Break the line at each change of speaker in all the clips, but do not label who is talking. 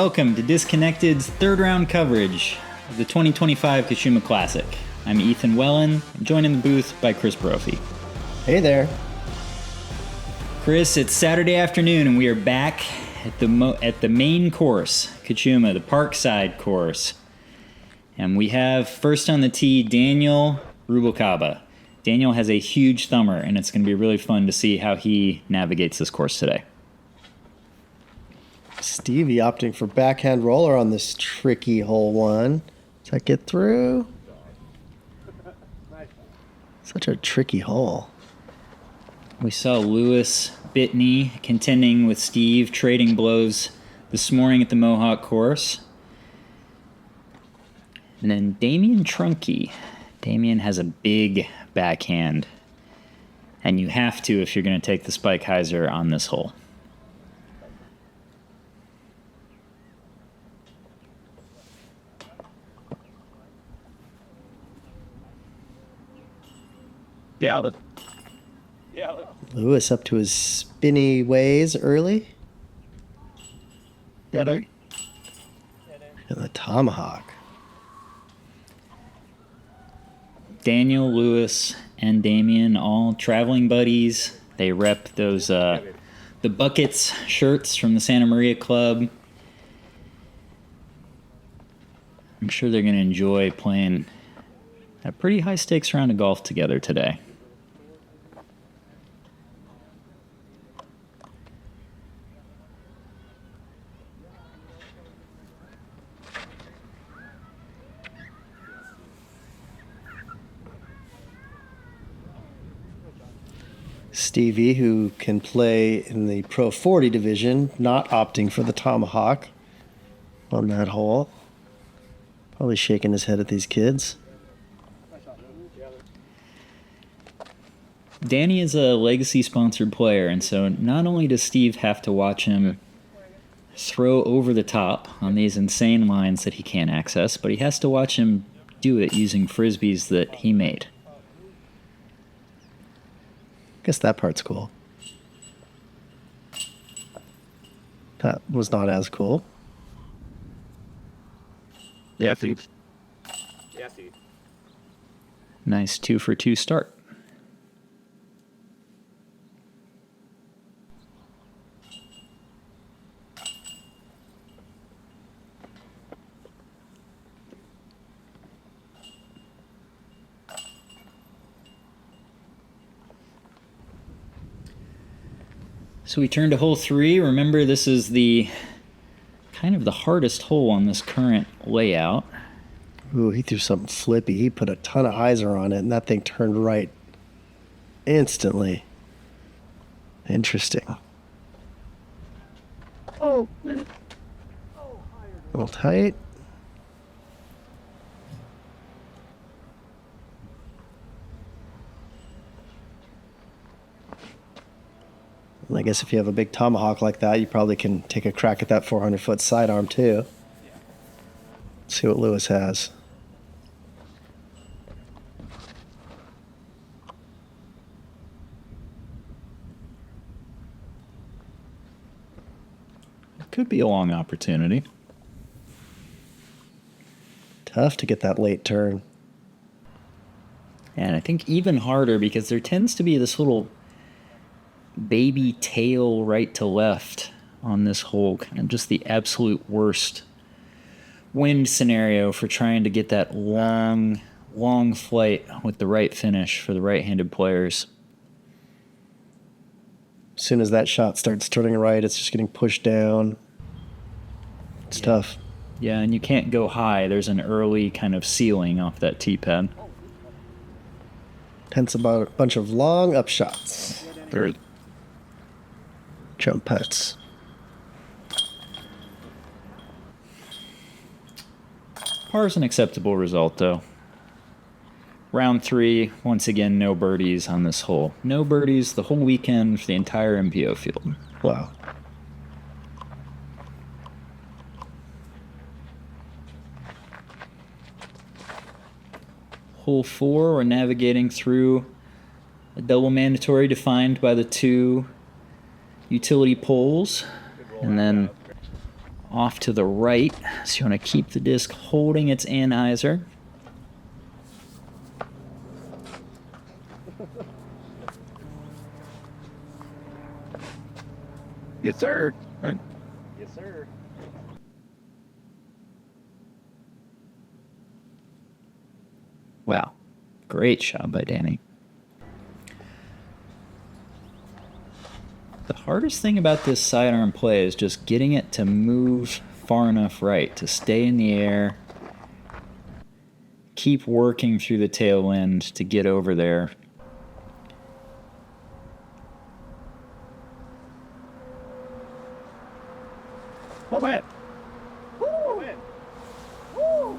welcome to Disconnected's third round coverage of the 2025 Cachuma Classic. I'm Ethan Wellin, joined in the booth by Chris Brophy.
Hey there.
Chris, it's Saturday afternoon and we are back at the main course, Cachuma, the Parkside course. And we have first on the tee, Daniel Rubalcaba. Daniel has a huge thumber, and it's going to be really fun to see how he navigates this course today.
Stevie opting for backhand roller on this tricky hole one. Does that get through? Such a tricky hole.
We saw Lewis Bitney contending with Steve, trading blows this morning at the Mohawk course. And then Damien Trunkey. Damien has a big backhand, and you have to if you're going to take the spike hyzer on this hole.
Yeah.
Lewis up to his spinny ways early.
Yeah.
And the tomahawk.
Daniel, Lewis, and Damien, all traveling buddies. They rep those the Buckets shirts from the Santa Maria Club. I'm sure they're going to enjoy playing a pretty high-stakes round of golf together today.
Stevie, who can play in the Pro 40 division, not opting for the tomahawk on that hole. Probably shaking his head at these kids.
Danny is a legacy-sponsored player, and so not only does Steve have to watch him throw over the top on these insane lines that he can't access, but he has to watch him do it using frisbees that he made.
Guess that part's cool. That was not as cool.
Yeah, Steve.
Nice 2-for-2 start. So we turn to hole 3. Remember, this is the kind of the hardest hole on this current layout.
Ooh, he threw something flippy. He put a ton of hyzer on it, and that thing turned right instantly. Interesting.
Oh.
A little tight. And I guess if you have a big tomahawk like that, you probably can take a crack at that 400-foot sidearm too. Let's see what Lewis has.
It could be a long opportunity.
Tough to get that late turn.
And I think even harder because there tends to be this little baby tail right to left on this hole, kind of just the absolute worst wind scenario for trying to get that long flight with the right finish for the right-handed players.
As soon as that shot starts turning right, it's just getting pushed down. It's tough.
Yeah, and you can't go high. There's an early kind of ceiling off that tee pad.
Hence about a bunch of long up shots.
Third.
Jump putts.
Par's an acceptable result, though. Round 3, once again, no birdies on this hole. No birdies the whole weekend for the entire MPO field.
Wow.
Hole 4, we're navigating through a double mandatory defined by the 2 utility poles. And then off to the right. So you want to keep the disc holding its anizer.
Yes, sir.
Yes, sir.
Wow. Great shot by Danny. The hardest thing about this sidearm play is just getting it to move far enough right to stay in the air. Keep working through the tail end to get over there.
Well, man.
Woo! Woo!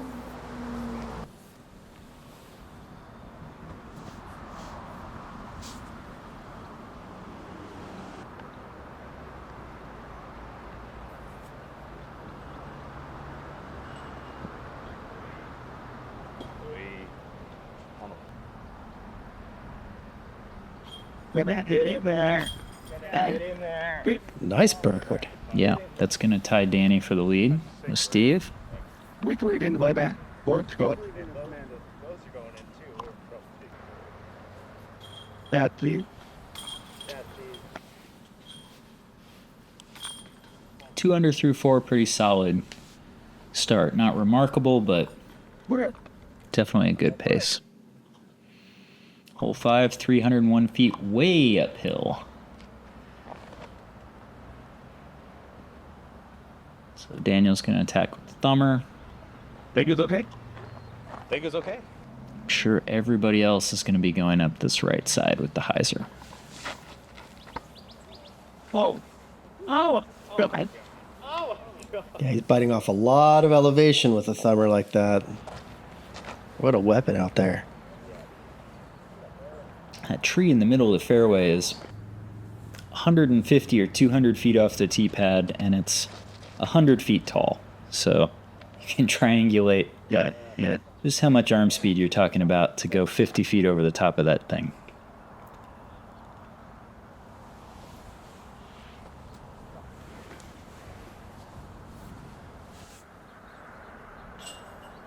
Get in there.
Get in there. Nice bird.
Yeah, that's going to tie Danny for the lead with Steve.
We played in the way back. Worked good. That, please.
2 under through 4, pretty solid start. Not remarkable, but
Where?
definitely a good pace. Hole 5, 301 feet, way uphill. So Daniel's going to attack with the thumber.
Think it's okay?
Think it's okay?
I'm sure everybody else is going to be going up this right side with the hyzer.
Oh. Oh. Okay.
Yeah, he's biting off a lot of elevation with a thumber like that. What a weapon out there.
That tree in the middle of the fairway is 150 or 200 feet off the tee pad, and it's 100 feet tall. So you can triangulate
Yeah.
just how much arm speed you're talking about to go 50 feet over the top of that thing.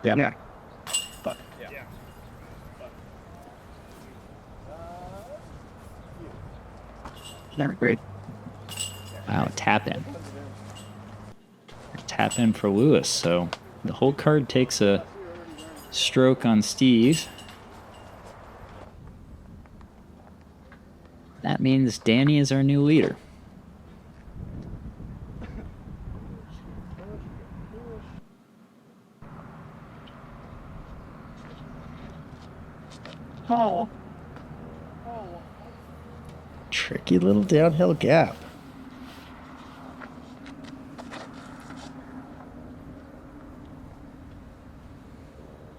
Yeah.
Fuck.
Never great.
Wow, tap in. Tap in for Lewis. So the whole card takes a stroke on Steve. That means Danny is our new leader.
Oh.
Tricky little downhill gap.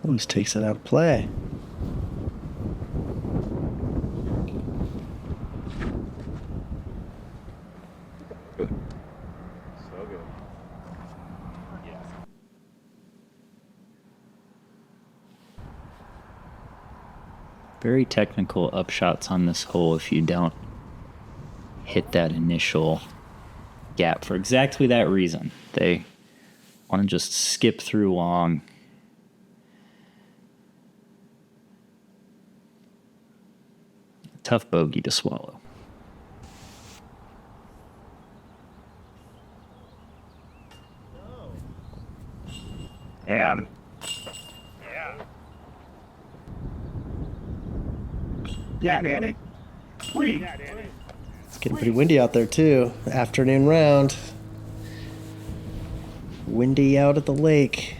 Lewis takes it out of play. So good.
Very technical upshots on this hole if you don't hit that initial gap for exactly that reason. They want to just skip through long. Tough bogey to swallow.
Yeah. Yeah, Danny. Please.
It's getting pretty windy out there too. Afternoon round. Windy out at the lake.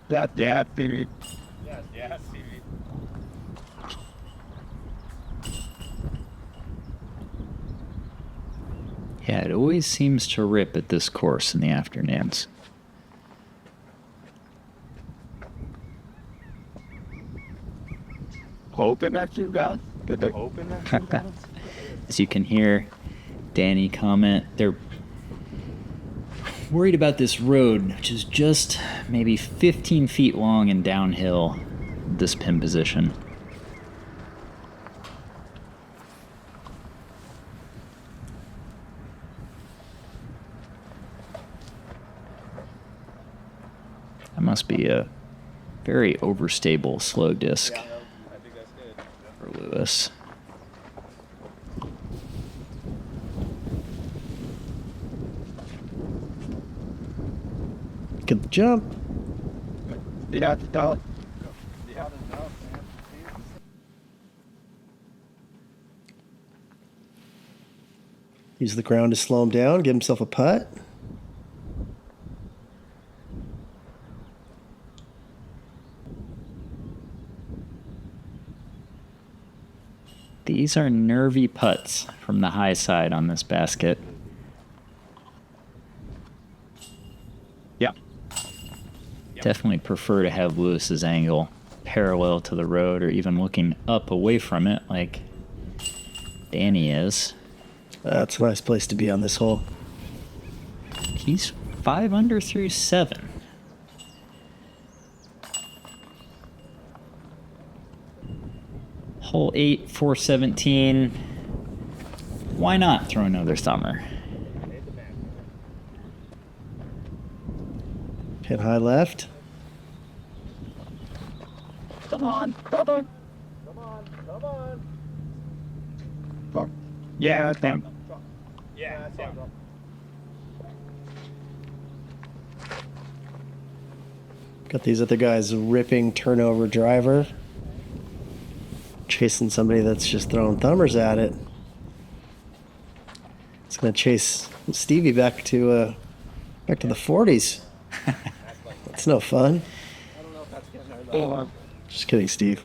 Yeah, baby.
Yeah, it always seems to rip at this course in the afternoons.
Hoping that you got.
Open that.
As you can hear Danny comment, they're worried about this road, which is just maybe 15 feet long and downhill this pin position. That must be a very overstable slow disc for Lewis.
Get the jump.
Yeah, stop.
Use the ground to slow him down. Give himself a putt.
These are nervy putts from the high side on this basket.
Yeah.
Definitely prefer to have Lewis's angle parallel to the road or even looking up away from it like Danny is.
That's a nice place to be on this hole.
He's 5 under through 7. Hole 8, 417. Why not throw another thumber?
Hit high left.
Come on, brother. Yeah, Sam.
Got these other guys ripping turnover driver. Chasing somebody that's just throwing thumbers at it. It's gonna chase Stevie back to the 40s. That's no fun.
Oh,
Just kidding, Steve.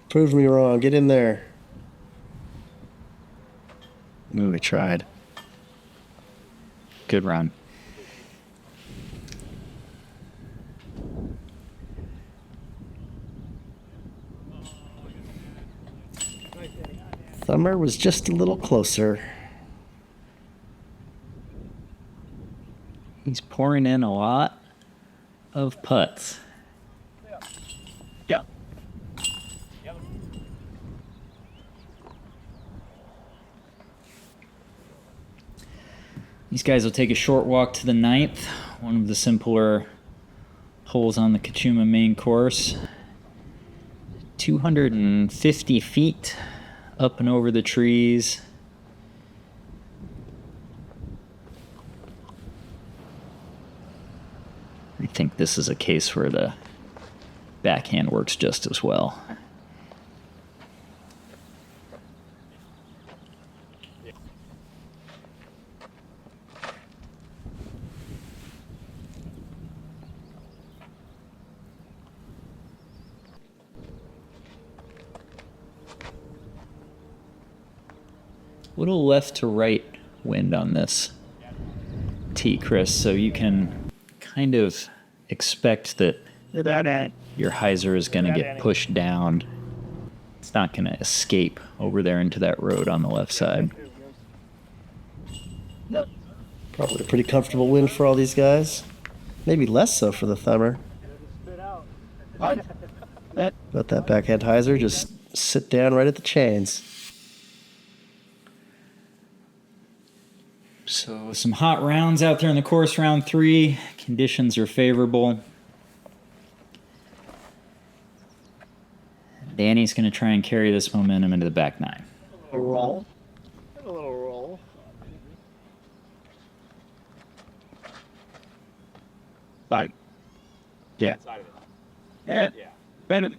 Prove me wrong. Get in there. Ooh, we tried.
Good run.
Thumber was just a little closer.
He's pouring in a lot of putts.
yeah.
These guys will take a short walk to the 9th, one of the simpler holes on the Cachuma main course. 250 feet up and over the trees. I think this is a case where the backhand works just as well. Little left to right wind on this tee, Chris, so you can kind of expect that your hyzer is going to get pushed down. It's not going to escape over there into that road on the left side.
Probably a pretty comfortable win for all these guys. Maybe less so for the thumber.
What?
Let that backhand hyzer just sit down right at the chains.
So some hot rounds out there in the course, round 3. Conditions are favorable. Danny's going to try and carry this momentum into the back 9.
A roll.
A little roll.
Side. Yeah. Yeah. Better.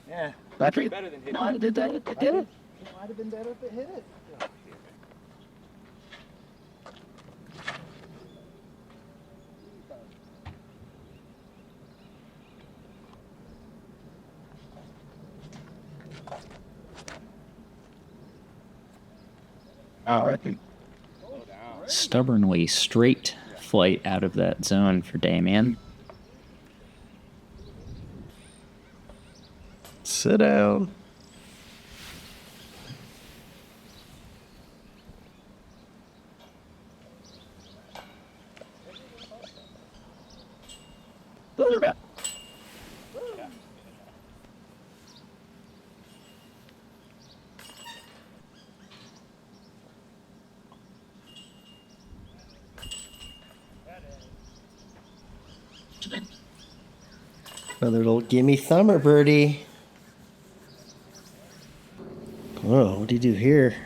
Yeah.
Battery.
Better than hit
No, I did that. I did it.
It might have been better if it hit it.
Oh, I think.
Stubbornly straight flight out of that zone for Damien.
Sit down.
Those are bad.
Another little gimme thumber birdie. Oh, what do you do here?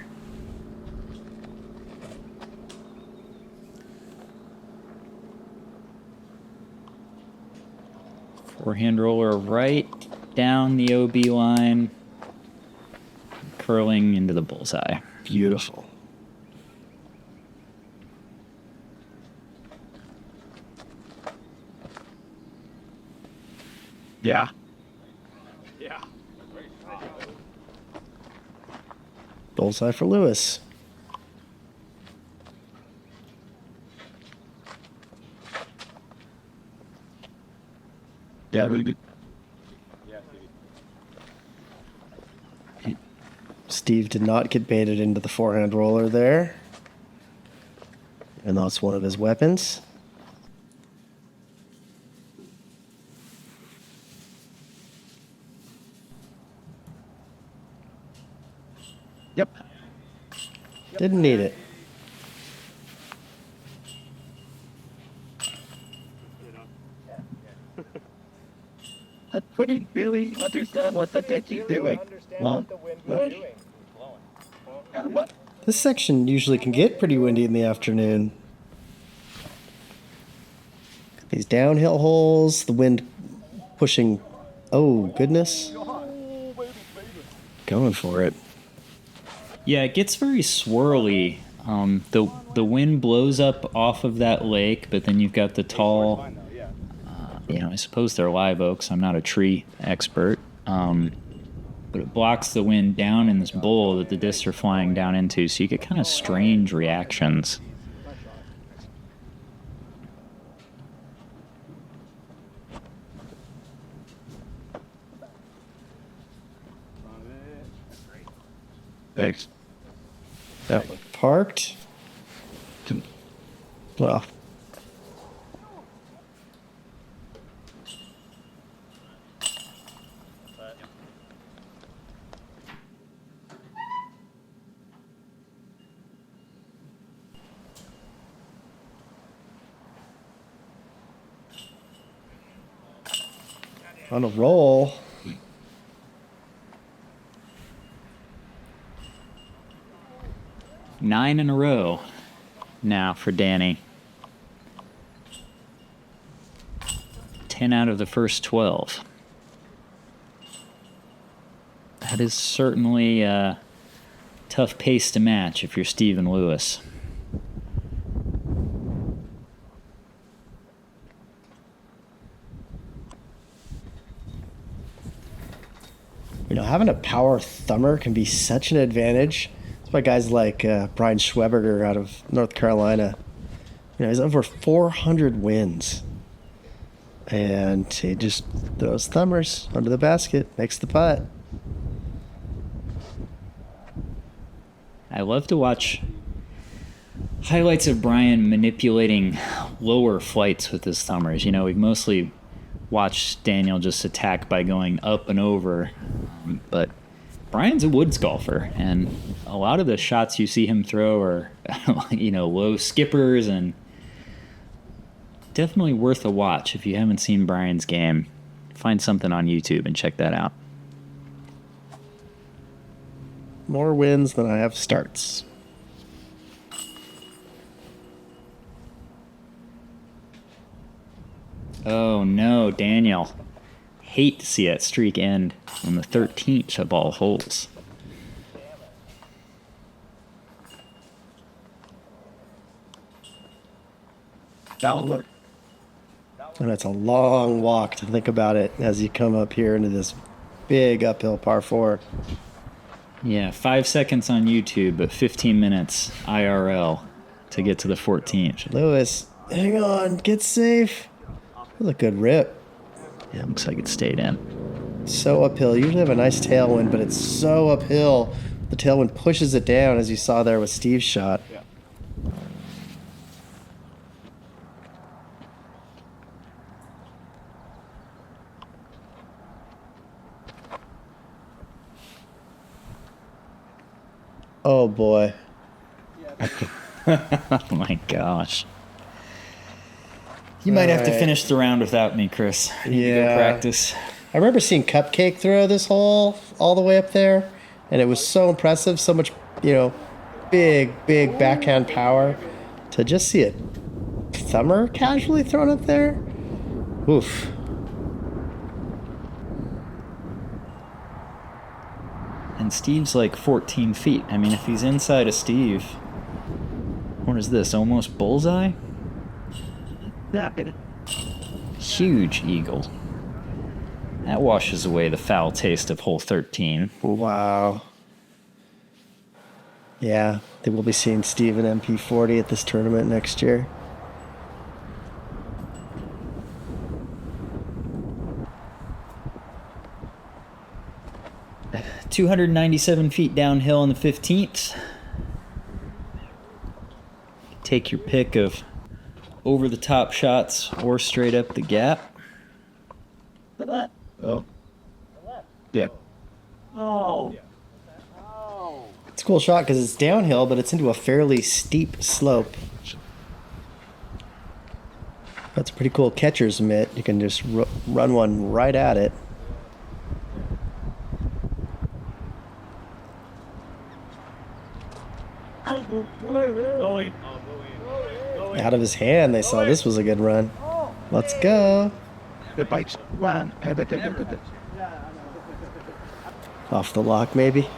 Forehand roller right down the OB line, curling into the bullseye.
Beautiful.
Yeah.
Bullseye for Lewis.
Yeah, really good.
Steve did not get baited into the forehand roller there. And that's one of his weapons.
Yep.
Didn't need it.
I couldn't really understand what the heck he's doing. Well, what?
This section usually can get pretty windy in the afternoon. These downhill holes, the wind pushing. Oh, goodness. Going for it.
Yeah, it gets very swirly. The wind blows up off of that lake, but then you've got the tall, I suppose they're live oaks. I'm not a tree expert. But it blocks the wind down in this bowl that the discs are flying down into, so you get kind of strange reactions.
Thanks.
That one parked. Well, on a roll.
Nine in a row now for Danny. 10 out of the first 12. That is certainly a tough pace to match if you're Stephen Lewis.
Having a power thumber can be such an advantage. That's why guys like Brian Schweberger out of North Carolina, he's over 400 wins. And he just throws thumbers under the basket, makes the putt.
I love to watch highlights of Brian manipulating lower flights with his thumbers. We've mostly watched Daniel just attack by going up and over. But Brian's a woods golfer, and a lot of the shots you see him throw are, low skippers, and definitely worth a watch. If you haven't seen Brian's game, find something on YouTube and check that out.
More wins than I have starts.
Oh no, Daniel. Hate to see that streak end on the 13th of all holes.
And it's a long walk to think about it as you come up here into this big uphill par 4.
Yeah, 5 seconds on YouTube, but 15 minutes IRL to get to the 14th.
Lewis, hang on, get safe. That was a good rip.
Yeah, looks like it stayed in.
So uphill. You usually have a nice tailwind, but it's so uphill. The tailwind pushes it down, as you saw there with Steve's shot.
Yeah.
Oh boy.
Oh my gosh. You might have to
Alright.
finish the round without me, Chris. I need to go
Yeah.
practice.
I remember seeing Cupcake throw this hole all the way up there, and it was so impressive. So much, big backhand power. To just see it thumber casually thrown up there. Oof.
And Steve's like 14 feet. I mean, if he's inside of Steve, what is this? Almost bullseye? Huge eagle. That washes away the foul taste of hole 13.
Wow. Yeah, they will be seeing Steve in MP40 at this tournament next year.
Uh, 297 feet downhill in the 15th. Take your pick of over the top shots or straight up the gap.
Oh. Yeah. Oh.
It's a cool shot because it's downhill, but it's into a fairly steep slope. That's a pretty cool catcher's mitt. You can just run one right at it. Out of his hand, they saw this was a good run. Let's go.
The bike's one.
Off the lock, maybe.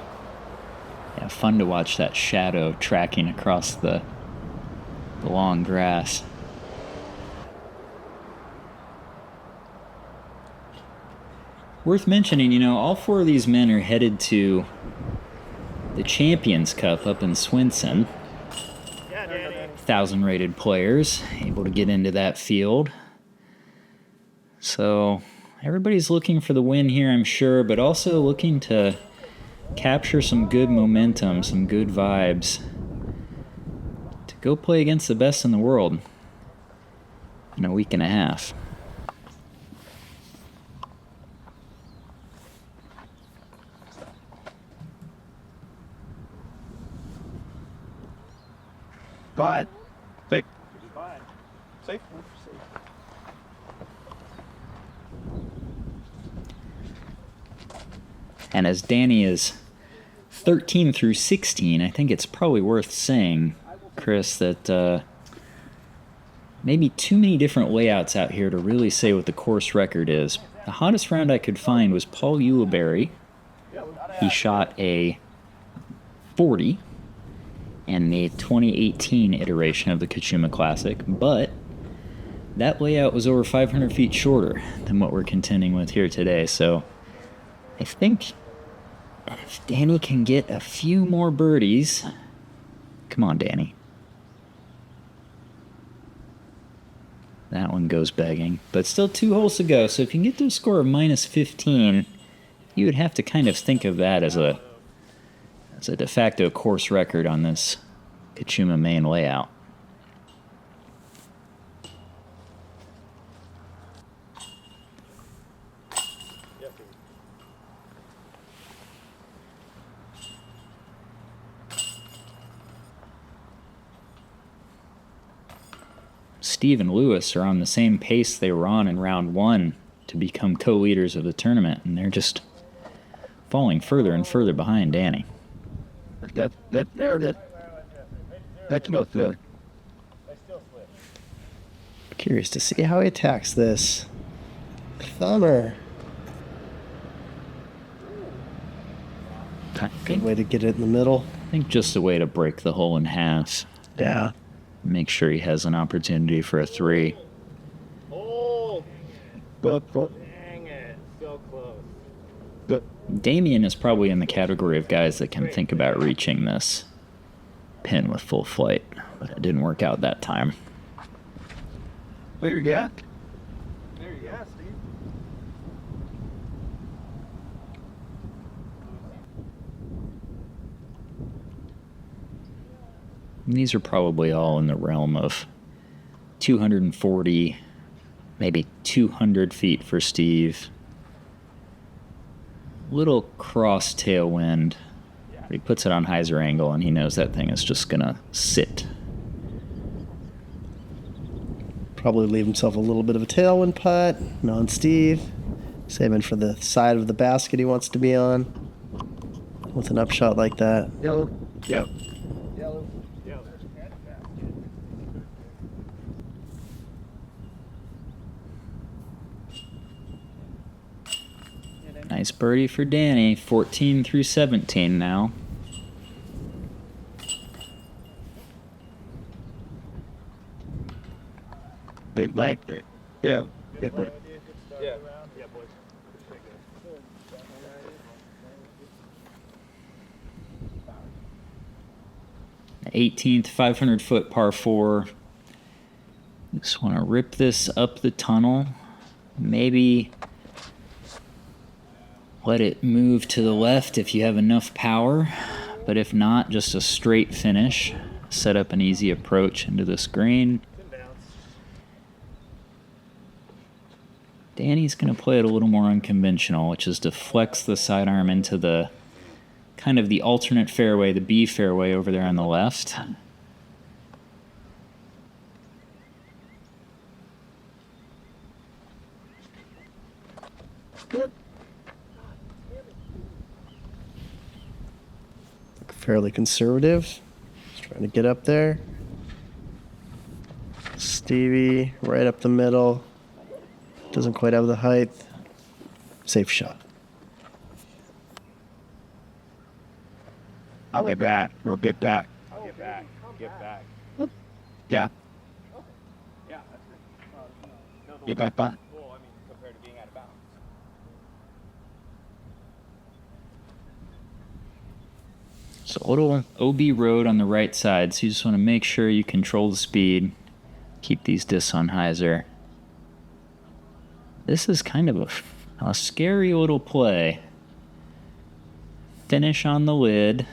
Yeah, fun to watch that shadow tracking across the long grass. Worth mentioning, all four of these men are headed to the Champions Cup up in Swenson. 1,000 rated players able to get into that field. So everybody's looking for the win here, I'm sure, but also looking to capture some good momentum, some good vibes to go play against the best in the world in a week and a half.
But, like,
Safe.
And as Danny is 13 through 16, I think it's probably worth saying, Chris, that maybe too many different layouts out here to really say what the course record is. The hottest round I could find was Paul Ulibarri. He shot a 40 in the 2018 iteration of the Cachuma Classic, but that layout was over 500 feet shorter than what we're contending with here today. So I think if Danny can get a few more birdies, come on, Danny. That one goes begging, but still 2 holes to go. So if you can get to a score of minus 15, you would have to kind of think of that as a de facto course record on this Cachuma main layout. Steve and Lewis are on the same pace they were on in round 1 to become co-leaders of the tournament, and they're just falling further and further behind Danny.
that's no good.
Curious to see how he attacks this. Thumber.
I
Good way to get it in the middle.
think just a way to break the hole in half.
Yeah.
Make sure he has an opportunity for a 3.
But,
Dang it. So close.
but,
Damien is probably in the category of guys that can think about reaching this pin with full flight, but it didn't work out that time.
where you at?
There you go, Steve.
And these are probably all in the realm of 240, maybe 200 feet for Steve. Little cross tailwind. But he puts it on hyzer angle and he knows that thing is just gonna sit.
Probably leave himself a little bit of a tailwind putt. Non-Steve. Saving for the side of the basket he wants to be on. With an upshot like that.
Yellow. Yep.
Yellow.
Nice birdie for Danny. 14 through 17 now.
Big black. Yeah. Yeah.
Yeah. Yeah, boys.
18th 500-foot par 4. Just want to rip this up the tunnel. Maybe let it move to the left if you have enough power. But if not, just a straight finish. Set up an easy approach into this green. Danny's going to play it a little more unconventional, which is to flex the sidearm into the kind of the alternate fairway, the B fairway over there on the left.
Fairly conservative. Just trying to get up there. Stevie, right up the middle. Doesn't quite have the height. Safe shot.
I'll get back. We'll get back.
Get back. Get back.
Yeah.
Yeah, that's good.
Get back, back.
Well, I mean, compared to being out of bounds.
So a little OB road on the right side, so you just want to make sure you control the speed. Keep these discs on hyzer. This is kind of a scary little play. Finish on the lid.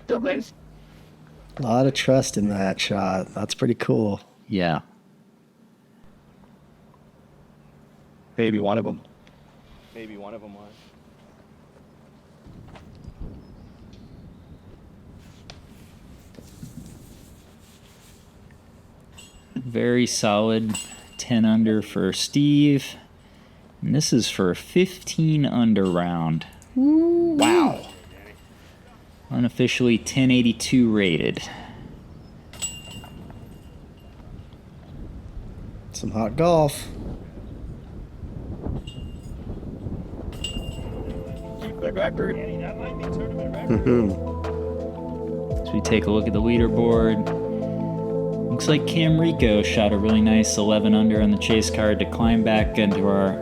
A lot of trust in that shot. That's pretty cool.
Yeah.
Maybe one of them.
Maybe one of them was.
Very solid 10 under for Steve. And this is for a 15 under round. Wow. Unofficially 1082 rated.
Some hot golf.
Record.
That might be tournament record.
As we take a look at the leaderboard, looks like Cam Rico shot a really nice 11 under on the chase card to climb back into our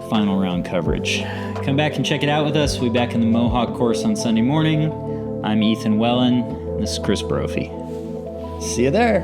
final round coverage. Come back and check it out with us. We'll be back in the Mohawk course on Sunday morning. I'm Ethan Wellin. This is Chris Brophy.
See you there.